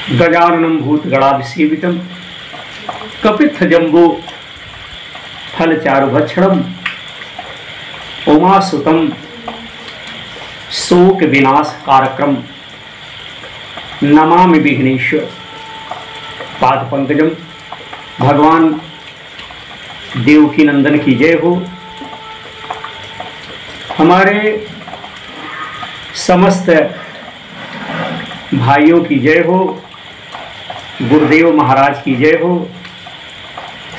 गजाननं भूतगणाधिसेवितं कपित्थजम्बो फलचारुभक्षणं उमासुतं शोक विनाश कारक्रम नमामि विघ्नेश्वर पाद पंकजम। भगवान देवकी नंदन की जय हो। हमारे समस्त भाइयों की जय हो। गुरुदेव महाराज की जय हो।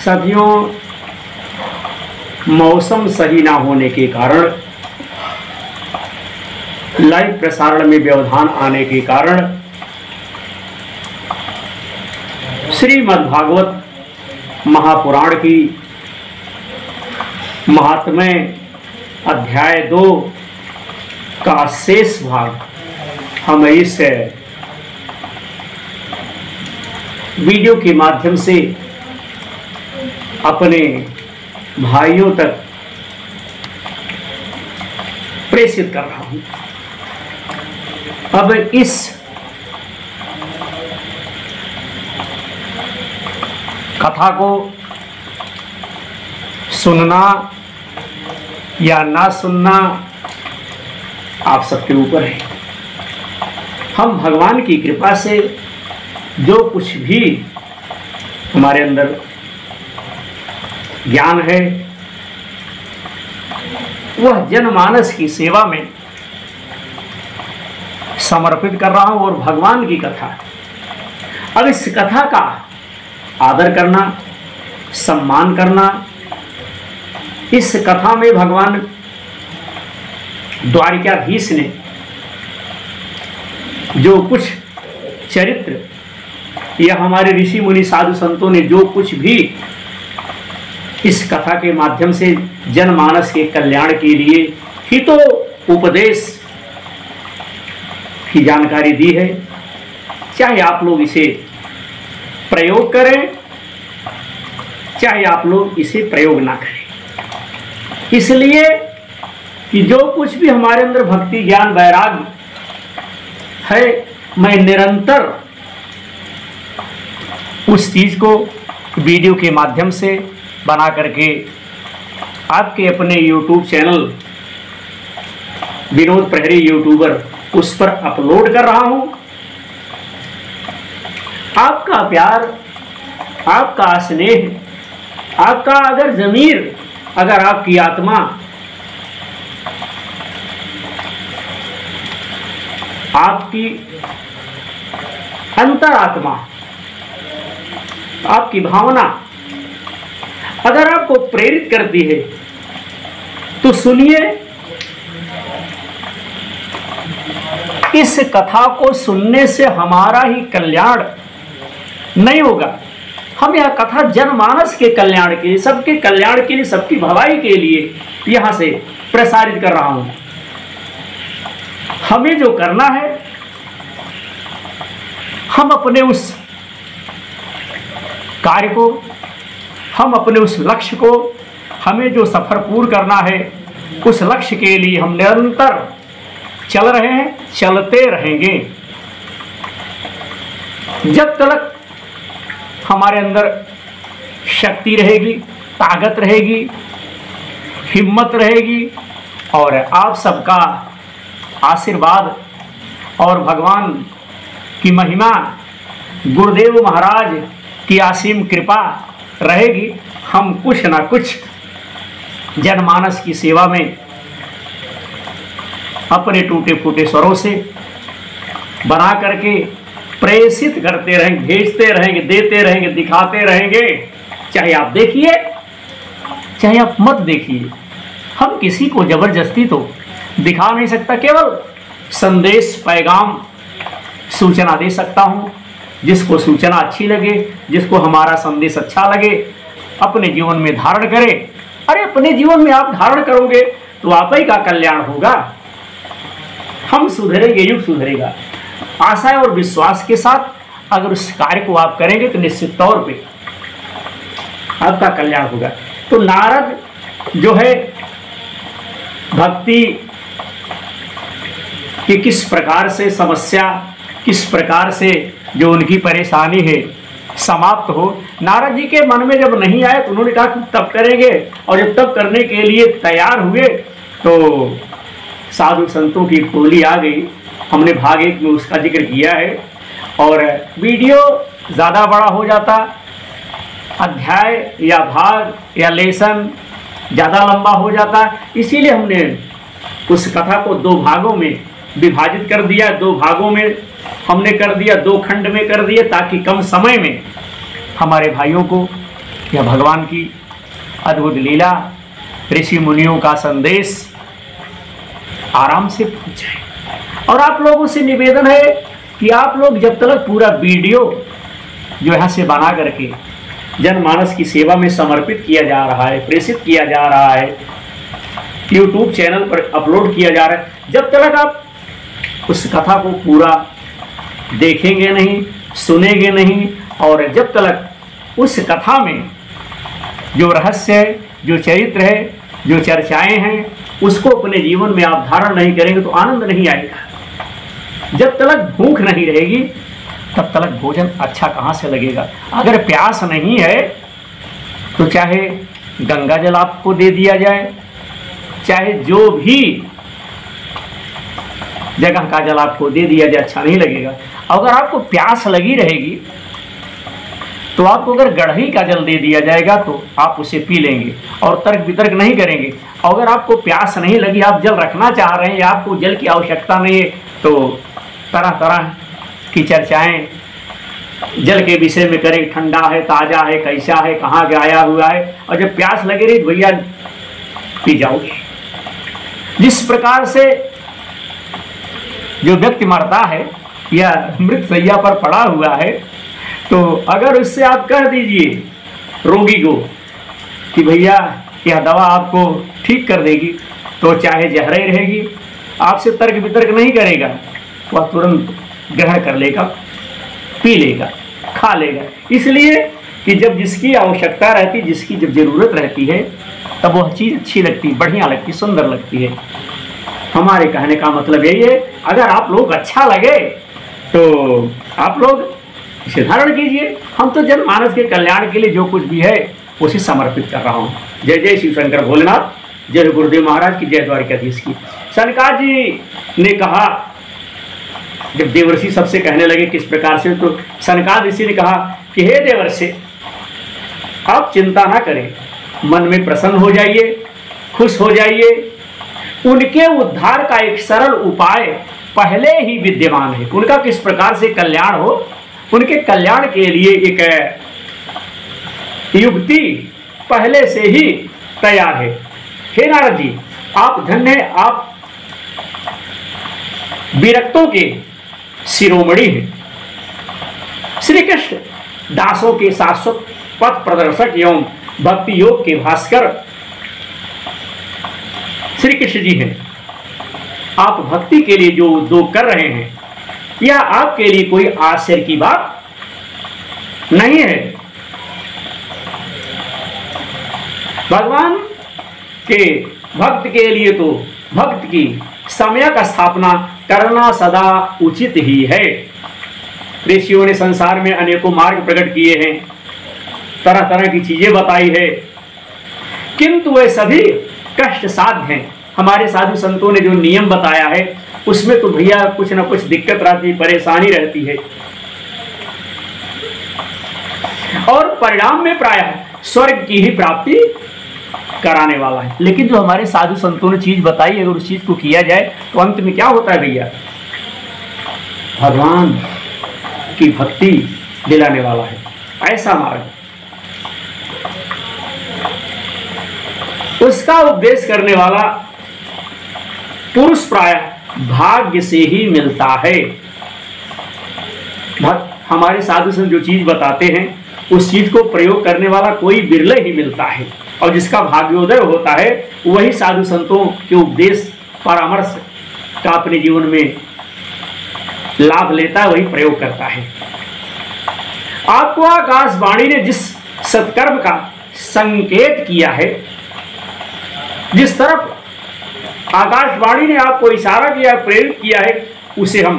साथियों, मौसम सही ना होने के कारण, लाइव प्रसारण में व्यवधान आने के कारण श्रीमद्भागवत महापुराण की महात्म्य अध्याय 2 का शेष भाग हम इस वीडियो के माध्यम से अपने भाइयों तक प्रेषित कर रहा हूं। अब इस कथा को सुनना या ना सुनना आप सबके ऊपर है। हम भगवान की कृपा से जो कुछ भी हमारे अंदर ज्ञान है वह जनमानस की सेवा में समर्पित कर रहा हूं। और भगवान की कथा, अब इस कथा का आदर करना, सम्मान करना, इस कथा में भगवान द्वारिकाधीश ने जो कुछ चरित्र या हमारे ऋषि मुनि साधु संतों ने जो कुछ भी इस कथा के माध्यम से जनमानस के कल्याण के लिए हितो उपदेश की जानकारी दी है, चाहे आप लोग इसे प्रयोग करें चाहे आप लोग इसे प्रयोग ना करें, इसलिए कि जो कुछ भी हमारे अंदर भक्ति ज्ञान वैराग्य है, मैं निरंतर उस चीज को वीडियो के माध्यम से बना करके आपके अपने YouTube चैनल विनोद प्रहरी यूट्यूबर उस पर अपलोड कर रहा हूं। आपका प्यार, आपका स्नेह, आपका अगर ज़मीर, अगर आपकी आत्मा आपकी अंतरात्मा, आपकी भावना अगर आपको प्रेरित करती है तो सुनिए। इस कथा को सुनने से हमारा ही कल्याण नहीं होगा, हम यह कथा जनमानस के कल्याण के लिए, सबके कल्याण के लिए, सबकी भलाई के लिए यहां से प्रसारित कर रहा हूं। हमें जो करना है, हम अपने उस कार्य को, हम अपने उस लक्ष्य को, हमें जो सफर पूर्ण करना है, उस लक्ष्य के लिए हम निरंतर चल रहे हैं, चलते रहेंगे। जब तक हमारे अंदर शक्ति रहेगी, ताकत रहेगी, हिम्मत रहेगी और आप सबका आशीर्वाद और भगवान की महिमा, गुरुदेव महाराज की असीम कृपा रहेगी, हम कुछ ना कुछ जनमानस की सेवा में अपने टूटे फूटे स्वरों से बना करके प्रेषित करते रहेंगे, भेजते रहेंगे, देते रहेंगे, दिखाते रहेंगे। चाहे आप देखिए चाहे आप मत देखिए, हम किसी को जबरदस्ती तो दिखा नहीं सकता, केवल संदेश, पैगाम, सूचना दे सकता हूं। जिसको सूचना अच्छी लगे, जिसको हमारा संदेश अच्छा लगे, अपने जीवन में धारण करे। अरे अपने जीवन में आप धारण करोगे तो आप ही का कल्याण होगा, हम सुधरेंगे, युग सुधरेगा। आशा और विश्वास के साथ अगर उस कार्य को आप करेंगे तो निश्चित तौर पे आपका कल्याण होगा। तो नारद जो है भक्ति कि किस प्रकार से समस्या, किस प्रकार से जो उनकी परेशानी है समाप्त हो। नारद जी के मन में जब नहीं आए तो उन्होंने कहा कि तब करेंगे, और जब तब करने के लिए तैयार हुए तो साधु संतों की टोली आ गई। हमने भाग 1 में उसका जिक्र किया है, और वीडियो ज़्यादा बड़ा हो जाता, अध्याय या भाग या लेसन ज़्यादा लंबा हो जाता, इसीलिए हमने उस कथा को 2 भागों में विभाजित कर दिया। 2 भागों में हमने कर दिया, 2 खंड में कर दिए, ताकि कम समय में हमारे भाइयों को यह भगवान की अद्भुत लीला, ऋषि मुनियों का संदेश आराम से पहुंचे। और आप लोगों से निवेदन है कि आप लोग जब तक पूरा वीडियो जो यहाँ से बना करके जनमानस की सेवा में समर्पित किया जा रहा है, प्रेषित किया जा रहा है, YouTube चैनल पर अपलोड किया जा रहा है, जब तक आप उस कथा को पूरा देखेंगे नहीं, सुनेंगे नहीं, और जब तक उस कथा में जो रहस्य है, जो चरित्र है, जो चर्चाएं हैं, उसको अपने जीवन में आप धारण नहीं करेंगे तो आनंद नहीं आएगा। जब तक भूख नहीं रहेगी तब तक भोजन अच्छा कहाँ से लगेगा। अगर प्यास नहीं है तो चाहे गंगा जल आपको दे दिया जाए, चाहे जो भी जगह का जल आपको दे दिया जाए, अच्छा नहीं लगेगा। अगर आपको प्यास लगी रहेगी तो आपको अगर गढ़ही का जल दे दिया जाएगा तो आप उसे पी लेंगे और तर्क वितर्क नहीं करेंगे। अगर आपको प्यास नहीं लगी, आप जल रखना चाह रहे हैं या आपको जल की आवश्यकता नहीं है, तो तरह तरह की चर्चाएं जल के विषय में करें, ठंडा है, ताज़ा है, कैसा है, कहाँ गया हुआ है, और जब प्यास लगे रही तो भैया पी जाओगे। जिस प्रकार से जो व्यक्ति मरता है या मृत शैया पर पड़ा हुआ है, तो अगर उससे आप कह दीजिए रोगी को कि भैया यह दवा आपको ठीक कर देगी, तो चाहे जहर ही रहेगी, आपसे तर्क वितर्क नहीं करेगा, वह तुरंत ग्रहण कर लेगा, पी लेगा, खा लेगा। इसलिए कि जब जिसकी आवश्यकता रहती, जिसकी जब ज़रूरत रहती है, तब वह चीज़ अच्छी लगती, बढ़िया लगती, सुंदर लगती है। हमारे कहने का मतलब यही है, अगर आप लोग अच्छा लगे तो आप लोग इसे धारण कीजिए। हम तो जनमानस के कल्याण के लिए जो कुछ भी है उसे समर्पित कर रहा हूँ। जय जय शिव शंकर भोलेनाथ, जय गुरुदेव महाराज की, जय द्वारिकाधीश की। सनकादिक जी ने कहा, जब देवर्षि सबसे कहने लगे किस प्रकार से, तो सनकादिक ऋषि ने कहा कि हे देवर्षि, आप चिंता ना करें, मन में प्रसन्न हो जाइए, खुश हो जाइए। उनके उद्धार का एक सरल उपाय पहले ही विद्यमान है। उनका किस प्रकार से कल्याण हो, उनके कल्याण के लिए एक युक्ति पहले से ही तैयार है। हे नारद जी, आप धन्य, आप विरक्तों के शिरोमणि हैं, श्री कृष्ण दासों के शाश्वत पथ प्रदर्शक एवं भक्ति योग के भास्कर श्री कृष्ण जी हैं। आप भक्ति के लिए जो उद्योग कर रहे हैं, यह आपके लिए कोई आश्चर्य की बात नहीं है। भगवान के भक्त के लिए तो भक्त की समय का स्थापना करना सदा उचित ही है। ऋषियों ने संसार में अनेकों मार्ग प्रकट किए हैं, तरह तरह की चीजें बताई है, किंतु वे सभी कष्ट साध्य हैं। हमारे साधु संतों ने जो नियम बताया है उसमें तो भैया कुछ ना कुछ दिक्कत रहती, परेशानी रहती है, और परिणाम में प्रायः स्वर्ग की ही प्राप्ति कराने वाला है। लेकिन जो हमारे साधु संतों ने चीज बताई, अगर उस चीज को किया जाए तो अंत में क्या होता है भैया, भगवान की भक्ति दिलाने वाला है। ऐसा मार्ग उसका उपदेश करने वाला पुरुष प्रायः भाग्य से ही मिलता है। हमारे साधु संत जो चीज बताते हैं उस चीज को प्रयोग करने वाला कोई बिरले ही मिलता है, और जिसका भाग्योदय होता है वही साधु संतों के उपदेश परामर्श का अपने जीवन में लाभ लेता है, वही प्रयोग करता है। आपको आकाशवाणी ने जिस सत्कर्म का संकेत किया है, जिस तरफ आकाशवाणी ने आपको इशारा किया, प्रेरित किया है, उसे हम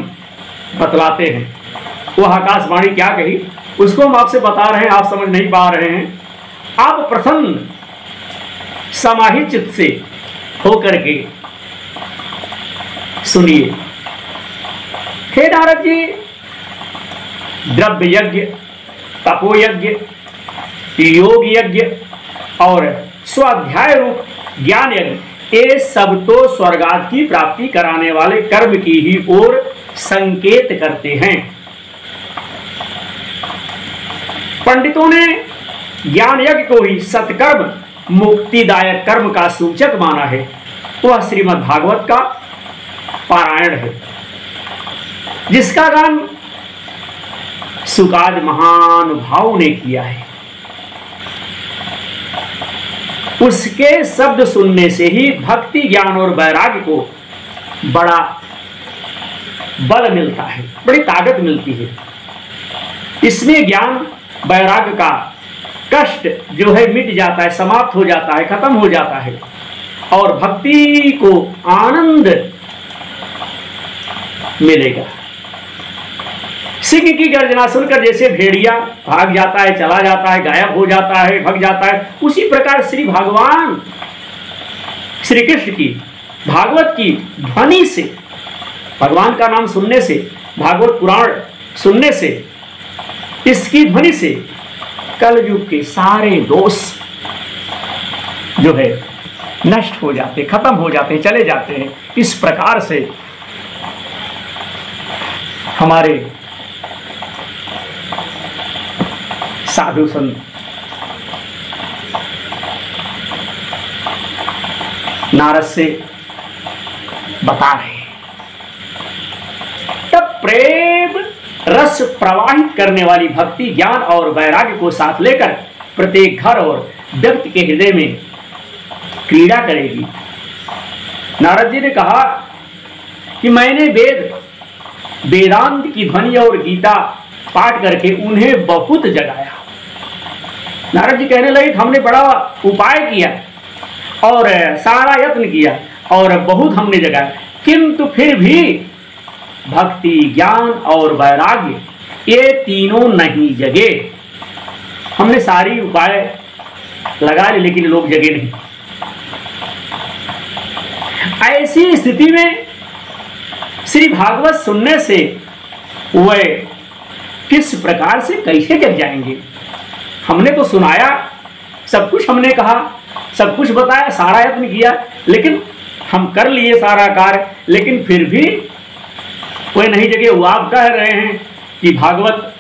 बतलाते हैं। वह आकाशवाणी क्या कही उसको हम आपसे बता रहे हैं, आप समझ नहीं पा रहे हैं। आप प्रसन्न समाहित चित्त से होकर के सुनिए। हे नारद जी, द्रव्य यज्ञ, तपो यज्ञ, योग यज्ञ और स्वाध्याय रूप ज्ञान यज्ञ, ये सब तो स्वर्गाद की प्राप्ति कराने वाले कर्म की ही ओर संकेत करते हैं। पंडितों ने ज्ञान यज्ञ को ही सत्कर्म मुक्तिदायक कर्म का सूचक माना है। वह श्रीमद् भागवत का पारायण है, जिसका गान सुकाद महानुभाव ने किया है। उसके शब्द सुनने से ही भक्ति, ज्ञान और वैराग्य को बड़ा बल मिलता है, बड़ी ताकत मिलती है। इसमें ज्ञान वैराग्य का कष्ट जो है मिट जाता है, समाप्त हो जाता है, खत्म हो जाता है और भक्ति को आनंद मिलेगा। सिंह की गर्जना सुनकर जैसे भेड़िया भाग जाता है, चला जाता है, गायब हो जाता है, भग जाता है, उसी प्रकार श्री भगवान श्री कृष्ण की भागवत की ध्वनि से, भगवान का नाम सुनने से, भागवत पुराण सुनने से, इसकी ध्वनि से कलयुग के सारे दोष जो है नष्ट हो जाते, खत्म हो जाते, चले जाते हैं। इस प्रकार से हमारे साधु संत नारद से बता रहे हैं। तब प्रेम रस प्रवाहित करने वाली भक्ति, ज्ञान और वैराग्य को साथ लेकर प्रत्येक घर और व्यक्ति के हृदय में क्रीड़ा करेगी। नारद जी ने कहा कि मैंने वेदांत की ध्वनि और गीता पाठ करके उन्हें बहुत जगाया। नारद जी कहने लगे कि हमने बड़ा उपाय किया और सारा यत्न किया और बहुत हमने जगाया, किंतु फिर भी भक्ति, ज्ञान और वैराग्य ये तीनों नहीं जगे। हमने सारी उपाय लगा लिए लेकिन लोग जगे नहीं। ऐसी स्थिति में श्री भागवत सुनने से वे किस प्रकार से कैसे जग जाएंगे। हमने तो सुनाया, सब कुछ हमने कहा, सब कुछ बताया, सारा यत्न किया, लेकिन हम कर लिए सारा कार्य, लेकिन फिर भी कोई नहीं जगे। वो आप कह रहे हैं कि भागवत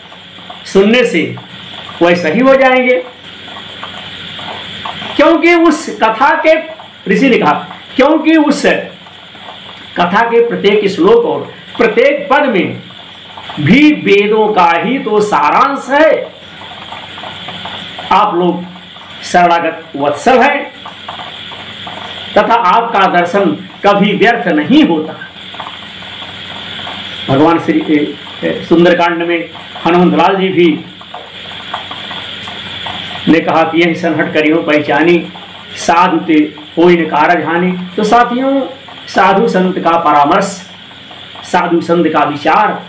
सुनने से वह सही हो जाएंगे, क्योंकि उस कथा के, ऋषि ने कहा, क्योंकि उस कथा के प्रत्येक श्लोक और प्रत्येक पद में भी वेदों का ही तो सारांश है। आप लोग शरणागत वत्सल हैं तथा आपका दर्शन कभी व्यर्थ नहीं होता। भगवान श्री सुंदरकांड में हनुमंतलाल जी भी ने कहा कि यही सनहट करियो पहचानी, साधु ते कोई न कारज हानि। तो साथियों, साधु संत का परामर्श, साधु संत का विचार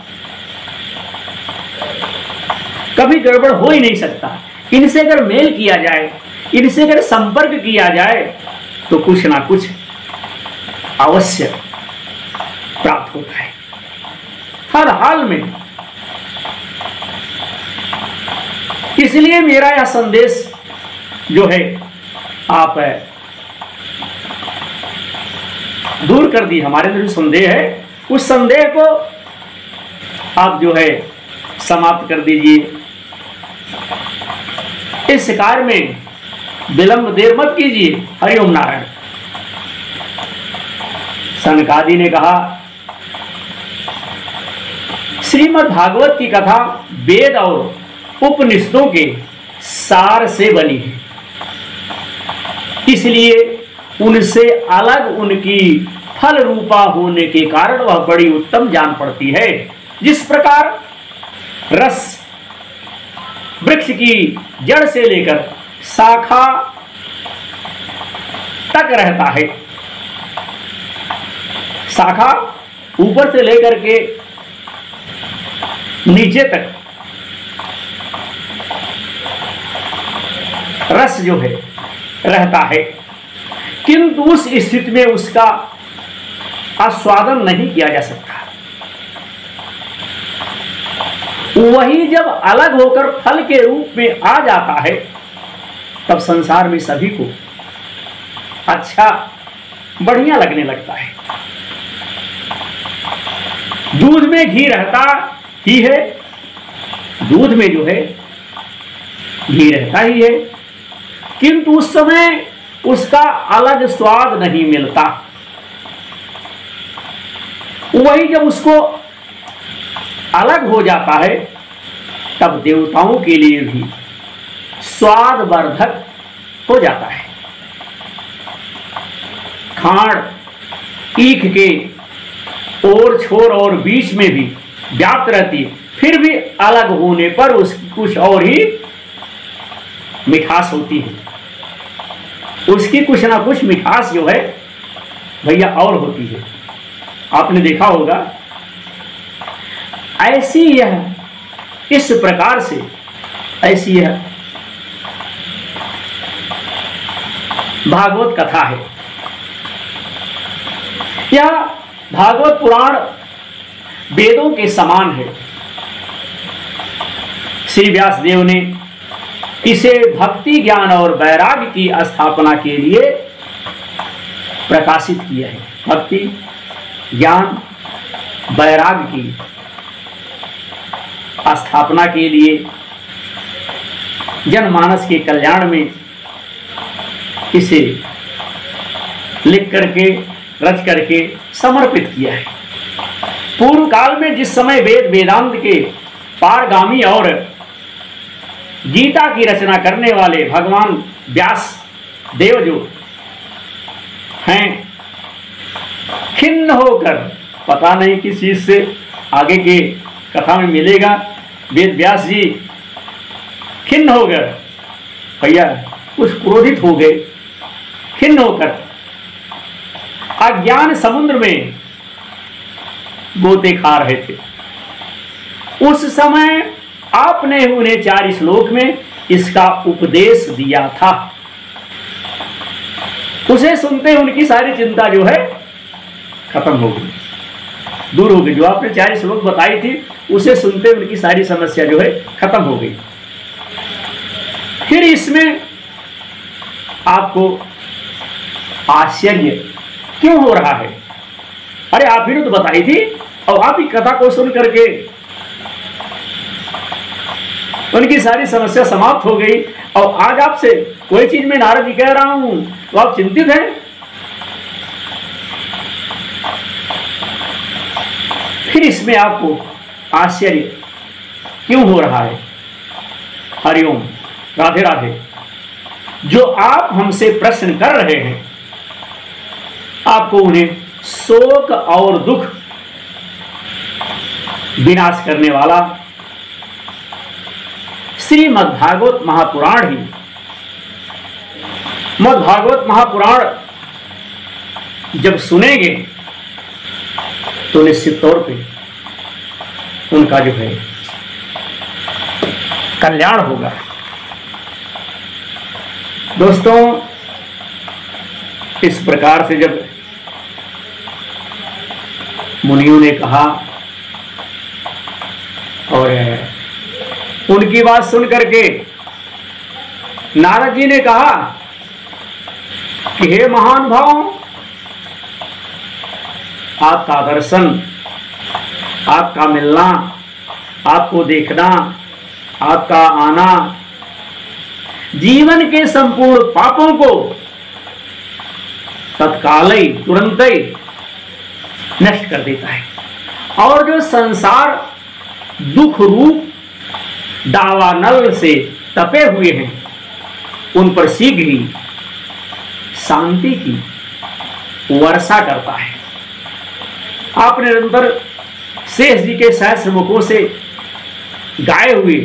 कभी गड़बड़ हो ही नहीं सकता। इनसे अगर मेल किया जाए, इनसे अगर संपर्क किया जाए तो कुछ ना कुछ अवश्य प्राप्त होता है हर हाल में। इसलिए मेरा यह संदेश जो है आप दूर कर दी। हमारे अंदर जो संदेह है उस संदेह को आप जो है समाप्त कर दीजिए। इस कार्य में विलंब देर मत कीजिए। हरिओम नारायण। सनकादि ने कहा, श्रीमद् भागवत की कथा वेद और उपनिषदों के सार से बनी है, इसलिए उनसे अलग उनकी फल रूपा होने के कारण वह बड़ी उत्तम जान पड़ती है। जिस प्रकार रस वृक्ष की जड़ से लेकर शाखा तक रहता है, शाखा ऊपर से लेकर के नीचे तक रस जो है रहता है, किंतु उस स्थिति में उसका आस्वादन नहीं किया जा सकता। वही जब अलग होकर फल के रूप में आ जाता है, तब संसार में सभी को अच्छा बढ़िया लगने लगता है। दूध में घी रहता ही है, दूध में जो है घी रहता ही है, किंतु उस समय उसका अलग स्वाद नहीं मिलता। वही जब उसको अलग हो जाता है, तब देवताओं के लिए भी स्वाद वर्धक हो जाता है। खांड ईख के ओर छोर और बीच में भी व्याप्त रहती है, फिर भी अलग होने पर उसकी कुछ और ही मिठास होती है। उसकी कुछ ना कुछ मिठास जो है भैया और होती है। आपने देखा होगा, ऐसी यह इस प्रकार से ऐसी यह भागवत कथा है। यह भागवत पुराण वेदों के समान है। श्री व्यास देव ने इसे भक्ति ज्ञान और वैराग्य की स्थापना के लिए प्रकाशित किया है। भक्ति ज्ञान वैराग्य की स्थापना के लिए जनमानस के कल्याण में इसे लिख करके रच करके समर्पित किया है। पूर्व काल में जिस समय वेद वेदांत के पारगामी और गीता की रचना करने वाले भगवान व्यास देव जो हैं, खिन्न होकर, पता नहीं किस चीज से, आगे के कथा में मिलेगा, वेद व्यास जी खिन्न हो गए भैया, कुछ क्रोधित हो गए, खिन्न होकर अज्ञान समुद्र में गोते खा रहे थे। उस समय आपने उन्हें 4 श्लोक में इसका उपदेश दिया था। उसे सुनते उनकी सारी चिंता जो है खत्म हो गई, दूर हो गई। जो आपने 4 श्लोक बताई थी, उसे सुनते उनकी सारी समस्या जो है खत्म हो गई। फिर इसमें आपको आश्चर्य क्यों हो रहा है? अरे आप ही ने तो बताई थी, और आप ही कथा को सुन करके उनकी सारी समस्या समाप्त हो गई, और आज आपसे कोई चीज में नारद जी कह रहा हूं तो आप चिंतित हैं। फिर इसमें आपको आश्चर्य क्यों हो रहा है? हरिओम, राधे राधे। जो आप हमसे प्रश्न कर रहे हैं, आपको उन्हें शोक और दुख विनाश करने वाला श्रीमद्भागवत महापुराण ही, मद्भागवत महापुराण जब सुनेंगे तो निश्चित तौर पे उनका जो है कल्याण होगा। दोस्तों, इस प्रकार से जब मुनियों ने कहा और उनकी बात सुन करके नारद जी ने कहा कि हे महान भाव, आपका दर्शन, आपका मिलना, आपको देखना, आपका आना जीवन के संपूर्ण पापों को तत्काल ही, तुरंत ही नष्ट कर देता है, और जो संसार दुख रूप दावानल से तपे हुए हैं, उन पर शीघ्र ही शांति की वर्षा करता है। आप निरंतर शेष जी के सहस्र मुखों से गाए हुए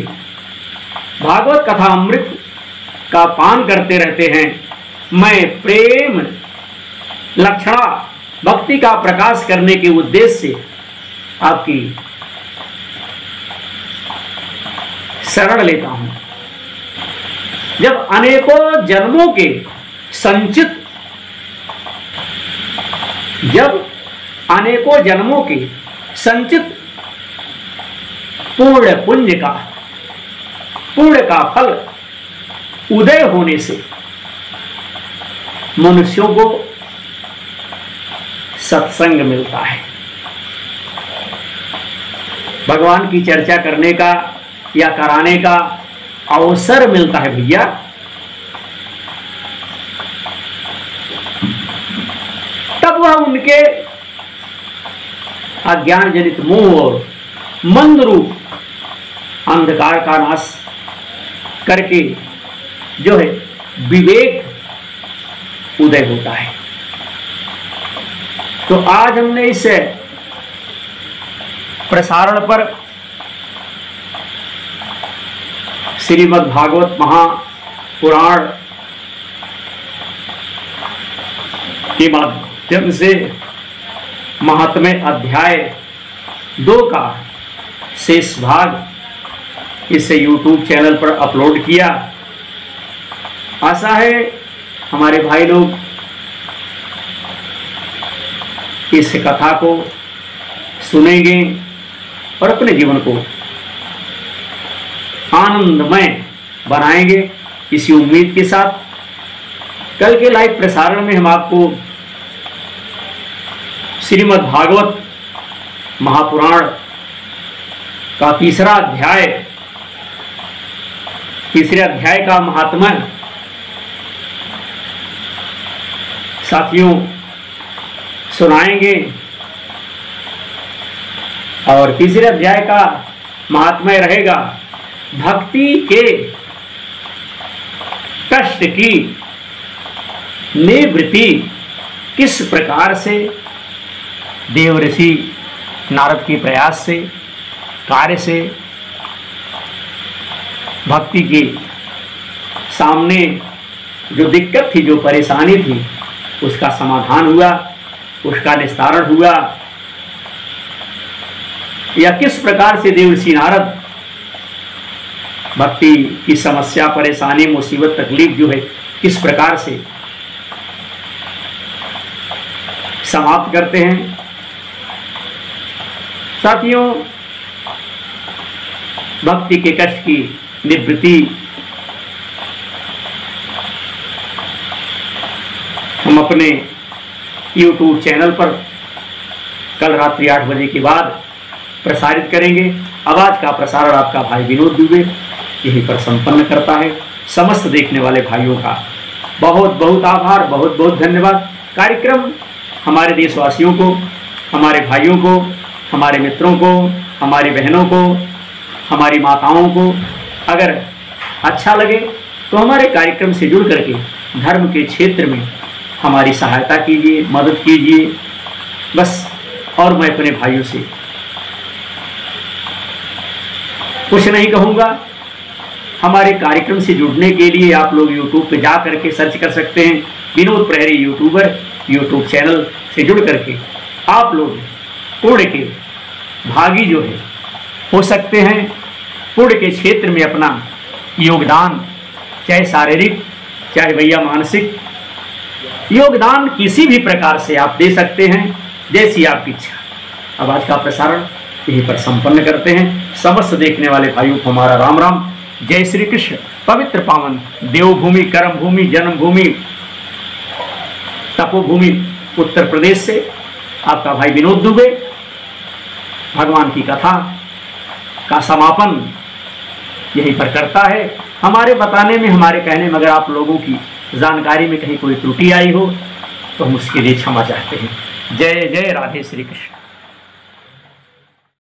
भागवत कथा अमृत का पान करते रहते हैं। मैं प्रेम लक्षणा भक्ति का प्रकाश करने के उद्देश्य से आपकी शरण लेता हूं। जब अनेकों जन्मों के संचित पुण्य का फल उदय होने से मनुष्यों को सत्संग मिलता है, भगवान की चर्चा करने का या कराने का अवसर मिलता है भैया। तब वह उनके अज्ञान जनित मोह और मंद रूप अंधकार का नाश करके जो है विवेक उदय होता है। तो आज हमने इस प्रसारण पर श्रीमद् भागवत महापुराण के माध्यम से महात्म्य अध्याय 2 का शेष भाग इसे YouTube चैनल पर अपलोड किया। आशा है हमारे भाई लोग इस कथा को सुनेंगे और अपने जीवन को आनंदमय बनाएंगे। इसी उम्मीद के साथ कल के लाइव प्रसारण में हम आपको श्रीमद् भागवत महापुराण का तीसरे अध्याय का महात्म्य साथियों सुनाएंगे। और तीसरे अध्याय का महात्म्य रहेगा भक्ति के कष्ट की निवृत्ति किस प्रकार से देव ऋषि नारद के प्रयास से कार्य से भक्ति के सामने जो दिक्कत थी, जो परेशानी थी, उसका समाधान हुआ, उसका निस्तारण हुआ, या किस प्रकार से देव ऋषि नारद भक्ति की समस्या, परेशानी, मुसीबत, तकलीफ जो है किस प्रकार से समाप्त करते हैं। साथियों, भक्ति के कष्ट की निवृत्ति हम अपने YouTube चैनल पर कल रात्रि 8 बजे के बाद प्रसारित करेंगे। अब आज का प्रसारण आपका भाई विनोद दुबे यहीं पर संपन्न करता है। समस्त देखने वाले भाइयों का बहुत बहुत आभार, बहुत बहुत धन्यवाद। कार्यक्रम हमारे देशवासियों को, हमारे भाइयों को, हमारे मित्रों को, हमारी बहनों को, हमारी माताओं को अगर अच्छा लगे तो हमारे कार्यक्रम से जुड़ करके धर्म के क्षेत्र में हमारी सहायता कीजिए, मदद कीजिए बस। और मैं अपने भाइयों से कुछ नहीं कहूँगा। हमारे कार्यक्रम से जुड़ने के लिए आप लोग YouTube पे जा करके सर्च कर सकते हैं विनोद प्रहरी यूट्यूबर। YouTube चैनल से जुड़ करके आप लोग पुण्य के भागी जो है हो सकते हैं। पुण्य के क्षेत्र में अपना योगदान, चाहे शारीरिक चाहे भैया मानसिक योगदान, किसी भी प्रकार से आप दे सकते हैं, जैसी आपकी इच्छा। अब आज का प्रसारण यहीं पर संपन्न करते हैं। समस्त देखने वाले भाइयों को हमारा राम राम। जय श्री कृष्ण। पवित्र पावन देवभूमि, कर्म भूमि, जन्मभूमि, तपोभूमि उत्तर प्रदेश से आपका भाई विनोद दुबे भगवान की कथा का समापन यहीं पर करता है। हमारे बताने में, हमारे कहने में अगर आप लोगों की जानकारी में कहीं कोई त्रुटि आई हो तो हम उसके लिए क्षमा चाहते हैं। जय जय राधे श्री कृष्ण।